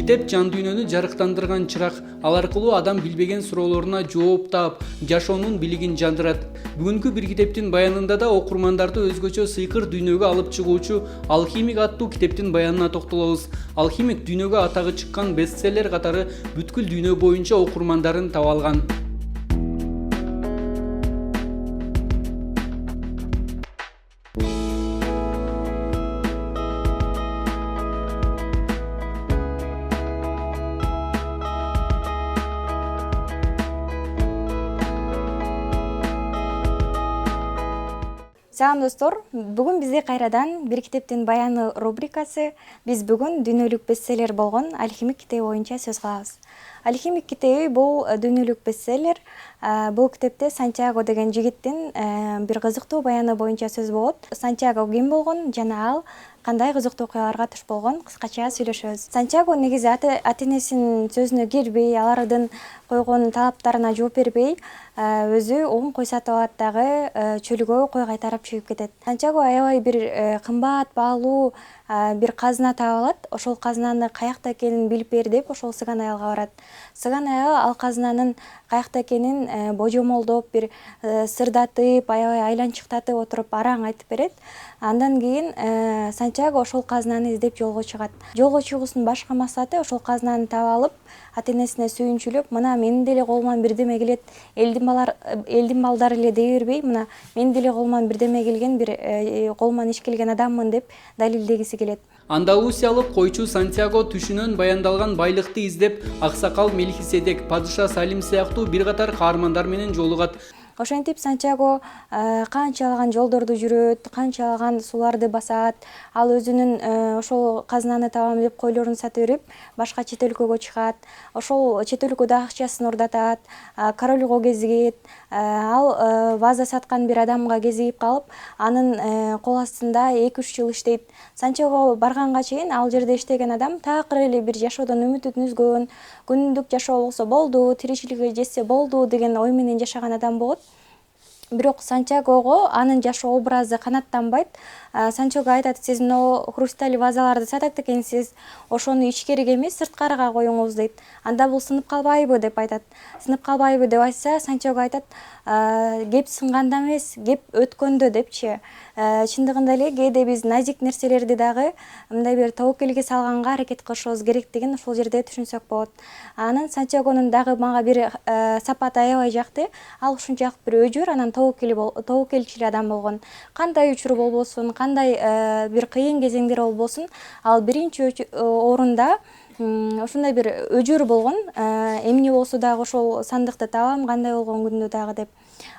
Китеп жан дүйнөнү жарыктандырган чырак. Ал аркылуу адам билбеген суроолоруна жооп таап, жашоонун билигин жандырат. Бүгүнкү бир китептин баянында да окурмандарды өзгөчө сыйкыр дүйнөгө алып чыгуучу Алхимик аттуу китептин баянына токтолобуз. Алхимик дүйнөгө атагы чыккан бестселлер катары бүткүл дүйнө боюнча окурмандарын таба алган. Салам достор, бүгүн бизде кайрадан бир китептин баяны рубрикасы. Биз бүгүн дүйнөлүк бестселлер болгон Алхимик китеби боюнча сөз кылабыз. Алхимик китеби бул дүйнөлүк бестселлер. Бул китепте Сантьяго деген жигиттин бир кызыктуу баяны боюнча сөз болот. Сантьяго ким болгон жана ал кандай кызыктуу окуяларга туш болгон кыскача сүйлөшөбүз. Сантьяго негизи ата-энесинин сөзүнө кирбей, алардын койгон талаптарына жооп бербей, өзү он кой сатып алат дагы чөлгө кой кайтарып чыгып кетет. Сантьяго аябай бир кымбат баалуу бир казына таап алат. Ошол казынаны каякта экенин билип бер деп ошол сыган аялга барат. Сыган аял ал казынанын каякта экенин божомолдоп, бир сырдатып, аябай айланчыктатып отуруп араң айтып берет. Андан кийин Сантьяго ошол казынаны издеп жолго чыгат. Жолго чыгуусунун башкы максаты ошол казынаны таап алып, ата-энесине сүйүнчүлүп, мына менин деле колуман бирдеме келет, элдин балдары эле дей бербей, мына менин деле колуман бирдеме келген, бир колуман иш келген адаммын деп далилдегиси келет. Андалусиялык койчу Сантьяго түшүнөн баяндалган байлыкты издеп, аксакал Мелхиседек, падыша Салим сыяктуу бир катар каармандар менен жолугат. Ошентип Сантьяго канчалаган жолдорду жүрөт, канчалаган суларды басат. Ал өзүнүн ошол казынаны табам деп койлорун сата берип, башка чет өлкөгө чыгат. Ошол чет өлкөдө акчасын ордотот, королго кезигет. Ал ваза саткан бир адамга кезигип калып, анын кол астында 2-3 жыл иштейт. Сантьяго барганга чейин ал жерде иштеген адам такыр эле бир жашоодон үмүтүн үзгөн, күнүмдүк жашоо болсо болду, тиричилиги жетсе болду деген ой менен жашаган адам болот. Бирок Сантьягого анын жашоо образы канаттанбайт. Сантьяго айтат: "Сиз мына хрусталь вазаларды сатат экенсиз, ошону ичкериге эмес, сырткарыга коюңуз" дейт. Анда бул сынып калбайбы деп айтат. Сынып калбайбы деп айтса, Сантьяго айтат: "Кеп сынганда эмес, кеп өткөндө" депчи. Чындыгында эле кээде биз назик нерселерди дагы мындай бир тобокелге салганга аракет кылышыбыз керектигин ошол жерде түшүнсөк болот. Анан Сантьягонун дагы мага бир сапаты аябай жакты. Ал ушунчалык бир өжөр, анан тобокелчил адам болгон. Кандай учур болбосун, кандай бир кыйын кезеңдер болбосун, ал биринчи орунда ушундай бир өжөр болгон. Эмне болсо дагы ошол сандыкты табам, кандай болгон күндө дагы деп.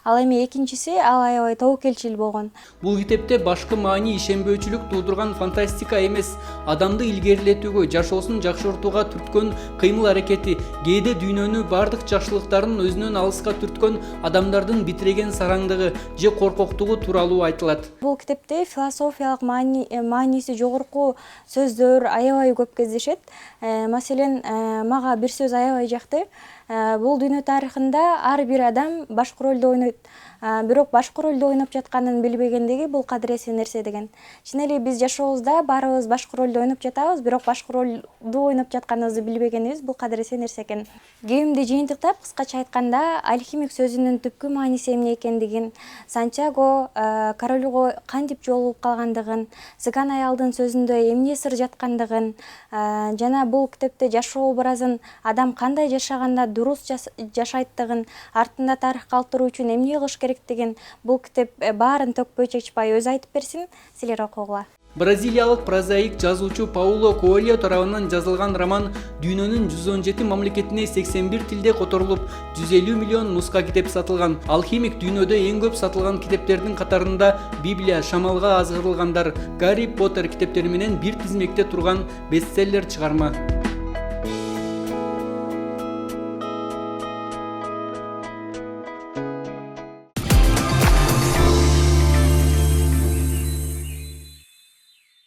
Ал эми экинчиси, ал аябай тобокелчил болгон. Бул китепте башкы маани ишенбөөчүлүк туудурган фантастика эмес, адамды илгерилетүүгө, жашоосун жакшыртууга түрткөн кыймыл аракети, кээде дүйнөнү бардык жакшылыктарын өзүнөн алыска түрткөн адамдардын битиреген сараңдыгы же коркоктугу тууралуу айтылат. Бул китепте философиялык мааниси жогорку сөздөр аябай көп кездешет. Маселен, мага бир сөз аябай жакты. Бул дүйнө тарыхында ар бир адам башкы ролду ойнойт. Бирок башкы ролду ойноп жатканын билбегендиги бул кадыреси нерсе деген. Чын эле биз жашообузда баарыбыз башкы ролду ойноп жатабыз, бирок башкы ролду ойноп жатканыбызды билбегенибиз бул кадыреси нерсе экен. Кебимди жыйынтыктап, кыскача айтканда, алхимик сөзүнүн түпкү мааниси эмне экендигин, Сантьяго королго кантип жолугуп калгандыгын, сыган аялдын сөзүндө эмне сыр жаткандыгын, жана бул китепте жашоо образын адам кандай жашаганда дурус жашайттыгын, артында тарых калтыруу үчүн эмне кылыш керектигин бул китеп баарын төкпөй чечпай өзү айтып берсин, силер окугула. Бразилиялык прозаик жазуучу Пауло Коэльо тарабынан жазылган роман дүйнөнүн 117 мамлекетине 81 тилде которулуп, 150 миллион нуска китеп сатылган. Алхимик дүйнөдө эң көп сатылган китептердин катарында Библия, Шамалга азгырылгандар, Гарри Поттер китептери менен бир тизмекте турган бестселлер чыгарма.